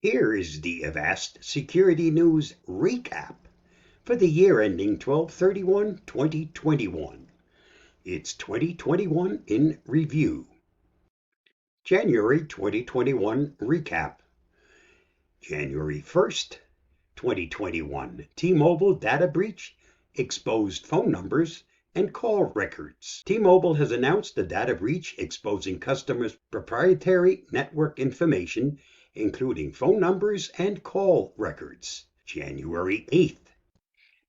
Here is the Avast Security News recap for the year ending 12/31/2021. It's 2021 in review. January 2021 recap. January 1st, 2021, T-Mobile data breach, exposed phone numbers and call records. T-Mobile has announced a data breach exposing customers' proprietary network information, including phone numbers and call records. January 8th.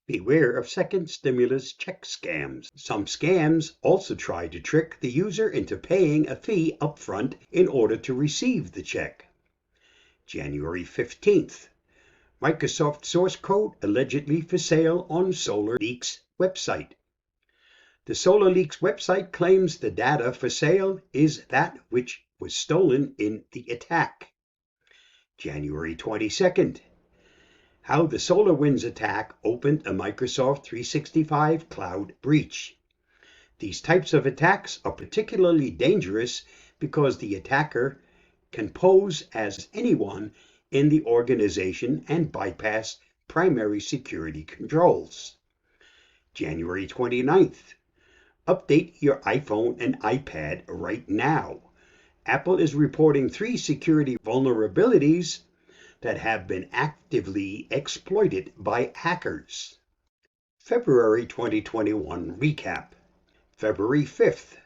Beware of second stimulus check scams. Some scams also try to trick the user into paying a fee upfront in order to receive the check. January 15th. Microsoft source code allegedly for sale on SolarLeaks website. The SolarLeaks website claims the data for sale is that which was stolen in the attack. January 22nd. How the SolarWinds attack opened a Microsoft 365 cloud breach. These types of attacks are particularly dangerous because the attacker can pose as anyone in the organization and bypass primary security controls. January 29th. Update your iPhone and iPad right now. Apple is reporting 3 security vulnerabilities that have been actively exploited by hackers. February 2021 recap. February 5th.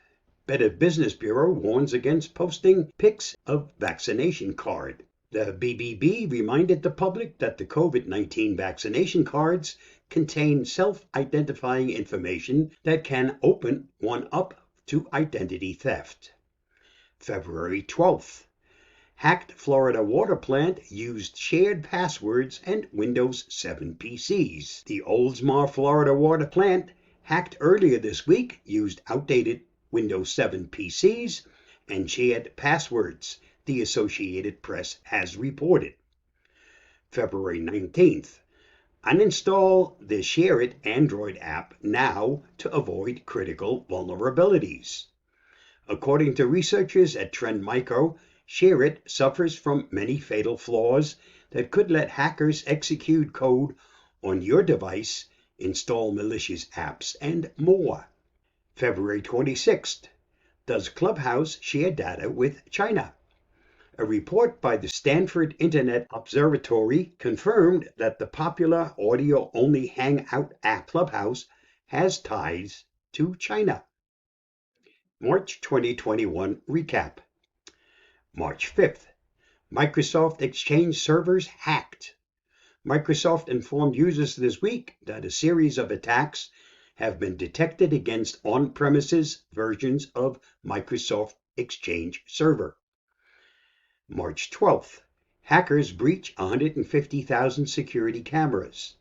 Better Business Bureau warns against posting pics of vaccination card. The BBB reminded the public that the COVID-19 vaccination cards contain self-identifying information that can open one up to identity theft. February 12th. Hacked Florida water plant used shared passwords and Windows 7 PCs. The Oldsmar, Florida water plant, hacked earlier this week, used outdated Windows 7 PCs and shared passwords, the Associated Press has reported. February 19th. Uninstall the ShareIt Android app now to avoid critical vulnerabilities. According to researchers at Trend Micro, ShareIt suffers from many fatal flaws that could let hackers execute code on your device, install malicious apps, and more. February 26th. Does Clubhouse share data with China? A report by the Stanford Internet Observatory confirmed that the popular audio-only Hangout app Clubhouse has ties to China. March 2021 recap. March 5th. Microsoft Exchange servers hacked. Microsoft informed users this week that a series of attacks have been detected against on-premises versions of Microsoft Exchange Server. March 12th. Hackers breach 150,000 security cameras.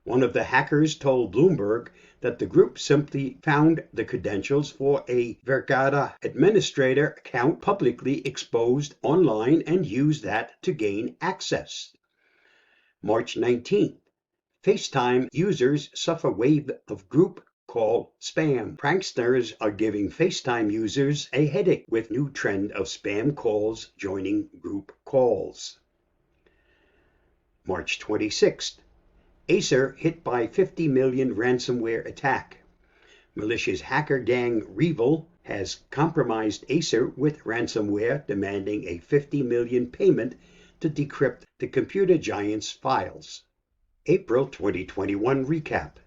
One of the hackers told Bloomberg that the group simply found the credentials for a Vergata administrator account publicly exposed online and used that to gain access. March 19th. FaceTime users suffer wave of group call spam. Pranksters are giving FaceTime users a headache with new trend of spam calls joining group calls. March 26th. Acer hit by 50 million ransomware attack. Malicious hacker gang Revil has compromised Acer with ransomware, demanding a 50 million payment to decrypt the computer giant's files. April 2021 recap.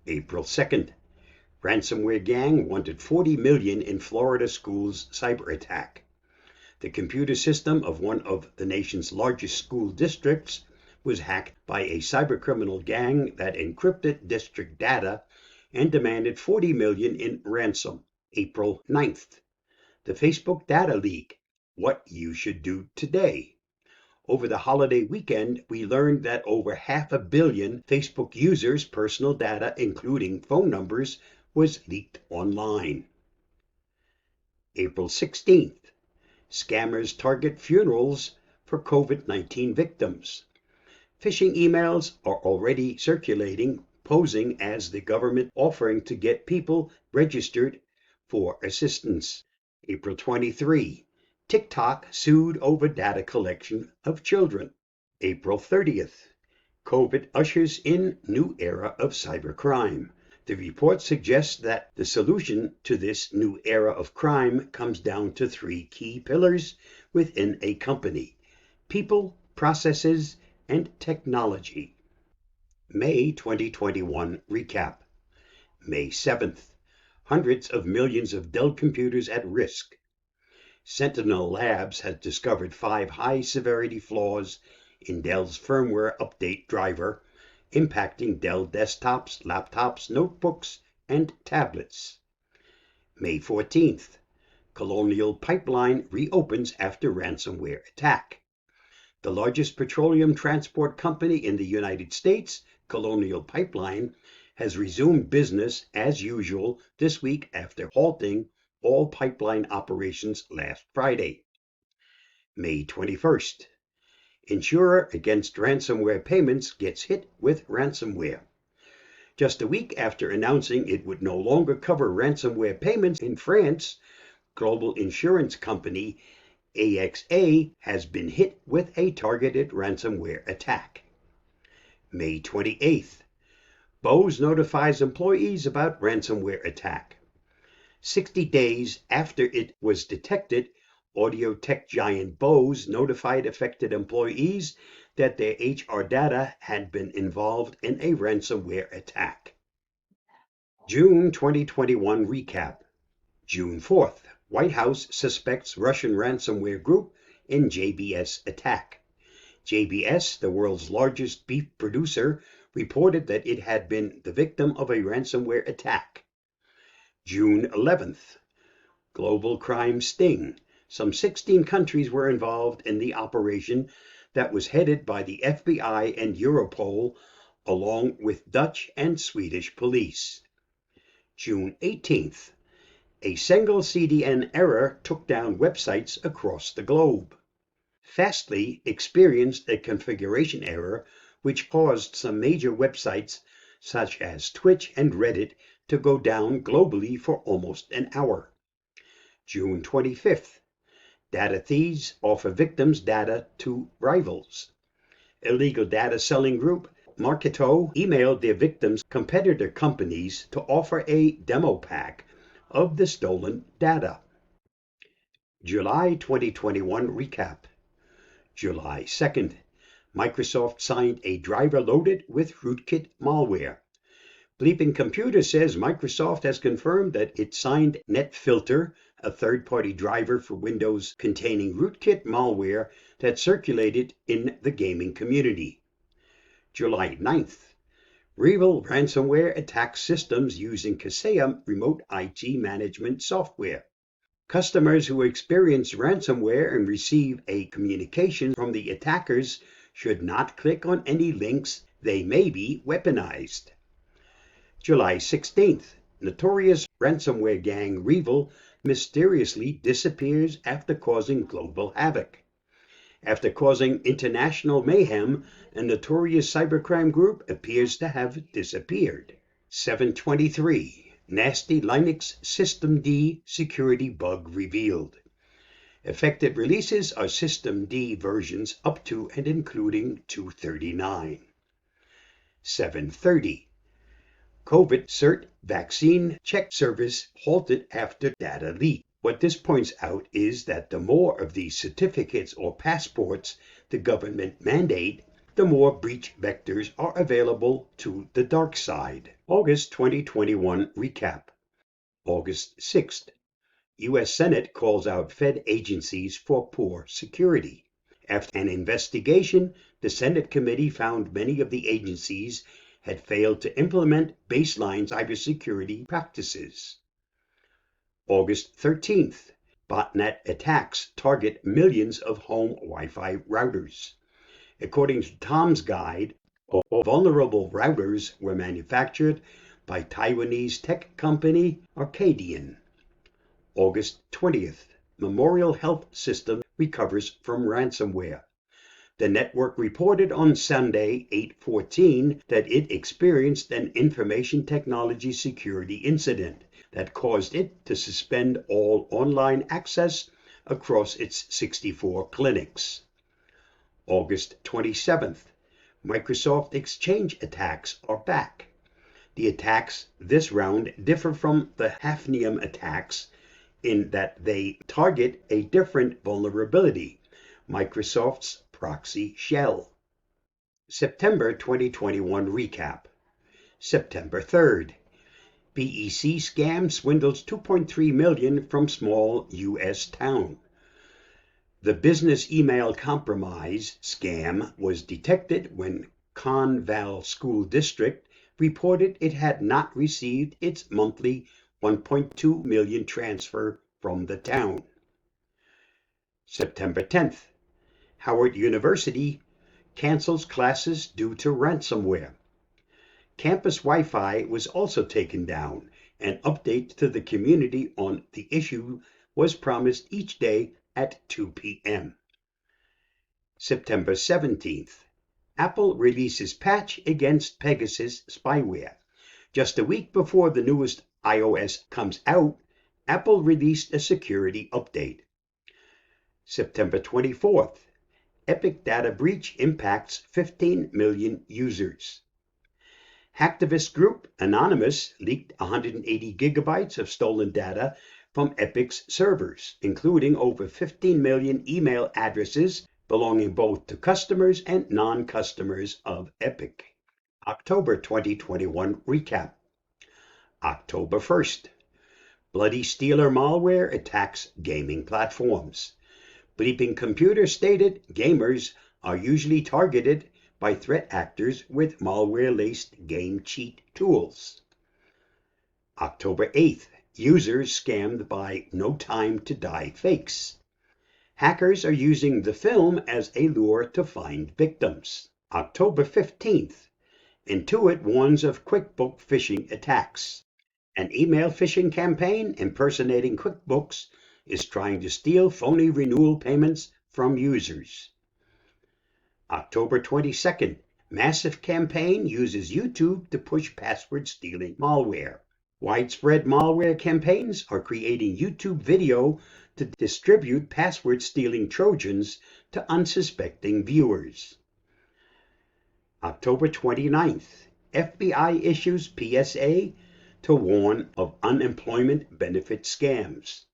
April 2nd. Ransomware gang wanted 40 million in Florida schools cyber attack. The computer system of one of the nation's largest school districts was hacked by a cybercriminal gang that encrypted district data and demanded 40 million in ransom. April 9th. The Facebook data leak. What you should do today. Over the holiday weekend, we learned that over 500 million Facebook users' personal data, including phone numbers, was leaked online. April 16th. Scammers target funerals for COVID-19 victims. Phishing emails are already circulating, posing as the government offering to get people registered for assistance. April 23. TikTok sued over data collection of children. April 30th. COVID ushers in new era of cybercrime. The report suggests that the solution to this new era of crime comes down to three key pillars within a company: people, processes, and technology. May 2021 recap. May 7th. Hundreds of millions of Dell computers at risk. Sentinel Labs has discovered 5 high-severity flaws in Dell's firmware update driver, impacting Dell desktops, laptops, notebooks, and tablets. May 14th. Colonial pipeline reopens after ransomware attack. The largest petroleum transport company in the United States, Colonial Pipeline, has resumed business as usual this week after halting all pipeline operations last Friday. May 21st. Insurer against ransomware payments gets hit with ransomware. Just a week after announcing it would no longer cover ransomware payments in France, global insurance company AXA has been hit with a targeted ransomware attack. May 28th. Bose notifies employees about ransomware attack. 60 days after it was detected, audio tech giant Bose notified affected employees that their HR data had been involved in a ransomware attack. June 2021 recap. June 4th. White House suspects Russian ransomware group in JBS attack. JBS, the world's largest beef producer, reported that it had been the victim of a ransomware attack. June 11th. Global crime sting. Some 16 countries were involved in the operation that was headed by the FBI and Europol, along with Dutch and Swedish police. June 18th. A single CDN error took down websites across the globe. Fastly experienced a configuration error which caused some major websites such as Twitch and Reddit to go down globally for almost an hour. June 25th. Data thieves offer victims' data to rivals. Illegal data selling group Marketo emailed their victims' competitor companies to offer a demo pack of the stolen data. July 2021 recap. July 2nd. Microsoft signed a driver loaded with rootkit malware. Bleeping Computer says Microsoft has confirmed that it signed NetFilter, a third-party driver for Windows containing rootkit malware that circulated in the gaming community. July 9th. REvil ransomware attacks systems using Kaseya remote IT management software. Customers who experience ransomware and receive a communication from the attackers should not click on any links. They may be weaponized. July 16th. Notorious ransomware gang REvil mysteriously disappears after causing global havoc. After causing international mayhem, a notorious cybercrime group appears to have disappeared. 723. Nasty Linux Systemd security bug revealed. Affected releases are Systemd versions up to and including 239. 730. COVID cert vaccine check service halted after data leak. What this points out is that the more of these certificates or passports the government mandate, the more breach vectors are available to the dark side. August 2021 recap. August 6th. U.S. Senate calls out Fed agencies for poor security. After an investigation, the Senate committee found many of the agencies had failed to implement baseline cybersecurity practices. August 13th. Botnet attacks target millions of home Wi-Fi routers. According to Tom's Guide, all vulnerable routers were manufactured by Taiwanese tech company Arcadian. August 20th. Memorial Health System recovers from ransomware. The network reported on Sunday, 8/14, that it experienced an information technology security incident that caused it to suspend all online access across its 64 clinics. August 27th, Microsoft Exchange attacks are back. The attacks this round differ from the Hafnium attacks in that they target a different vulnerability, Microsoft's proxy shell. September 2021 recap. September 3rd, BEC scam swindles $2.3 million from small U.S. town. The business email compromise scam was detected when Conval School District reported it had not received its monthly $1.2 million transfer from the town. September 10th, Howard University cancels classes due to ransomware. Campus Wi-Fi was also taken down. An update to the community on the issue was promised each day at 2 p.m. September 17th, Apple releases patch against Pegasus spyware. Just a week before the newest iOS comes out, Apple released a security update. September 24th, Epic data breach impacts 15 million users. Hacktivist group Anonymous leaked 180 gigabytes of stolen data from Epic's servers, including over 15 million email addresses belonging both to customers and non-customers of Epic. October 2021 recap. October 1st, Bloody Stealer malware attacks gaming platforms. Bleeping Computer stated gamers are usually targeted by threat actors with malware-laced game cheat tools. October 8th, users scammed by No Time to Die fakes. Hackers are using the film as a lure to find victims. October 15th, Intuit warns of Quickbook phishing attacks. An email phishing campaign impersonating QuickBooks is trying to steal phony renewal payments from users. October 22nd, massive campaign uses YouTube to push password-stealing malware. Widespread malware campaigns are creating YouTube video to distribute password-stealing Trojans to unsuspecting viewers. October 29th, FBI issues PSA to warn of unemployment benefit scams.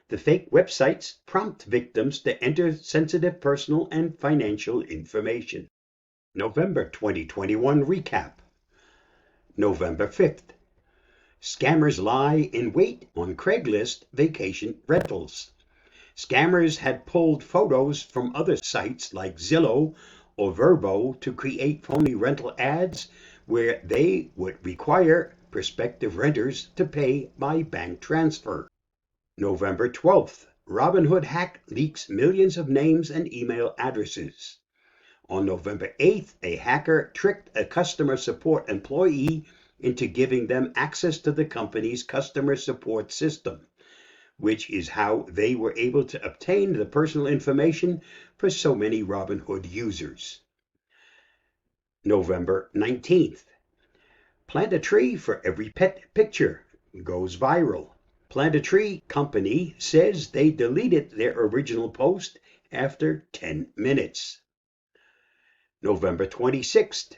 The fake websites prompt victims to enter sensitive personal and financial information. November 2021 recap. November 5th. Scammers lie in wait on Craigslist vacation rentals. Scammers had pulled photos from other sites like Zillow or Verbo to create phony rental ads where they would require prospective renters to pay by bank transfer. November 12th, Robinhood hack leaks millions of names and email addresses. On November 8th, a hacker tricked a customer support employee into giving them access to the company's customer support system, which is how they were able to obtain the personal information for so many Robinhood users. November 19th, plant a tree for every pet picture goes viral. Plant a Tree Company says they deleted their original post after 10 minutes. November 26th,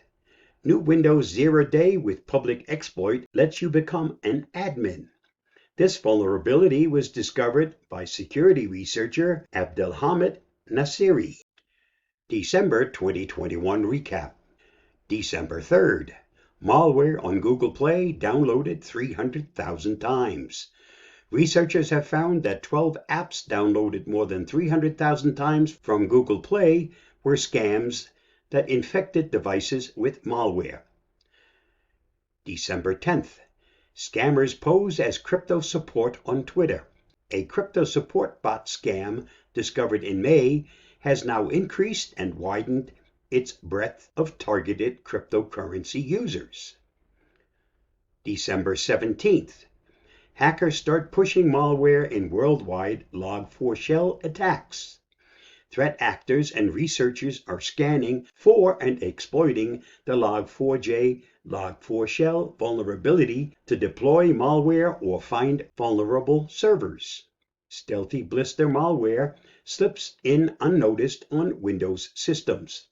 new Windows 0 Day with public exploit lets you become an admin. This vulnerability was discovered by security researcher Abdelhamid Nassiri. December 2021 recap. December 3rd, malware on Google Play downloaded 300,000 times. Researchers have found that 12 apps downloaded more than 300,000 times from Google Play were scams that infected devices with malware. December 10th, scammers pose as crypto support on Twitter. A crypto support bot scam discovered in May has now increased and widened its breadth of targeted cryptocurrency users. December 17th, hackers start pushing malware in worldwide Log4Shell attacks. Threat actors and researchers are scanning for and exploiting the Log4j Log4Shell vulnerability to deploy malware or find vulnerable servers. Stealthy blister malware slips in unnoticed on Windows systems.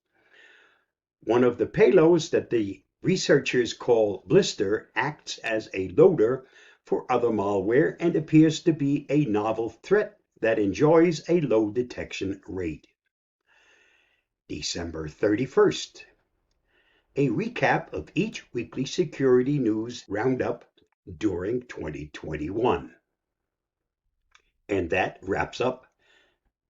One of the payloads that the researchers call Blister acts as a loader for other malware and appears to be a novel threat that enjoys a low detection rate. December 31st. A recap of each weekly security news roundup during 2021. And that wraps up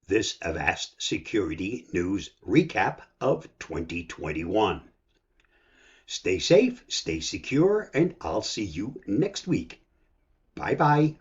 this Avast Security News recap of 2021. Stay safe, stay secure, and I'll see you next week. Bye-bye.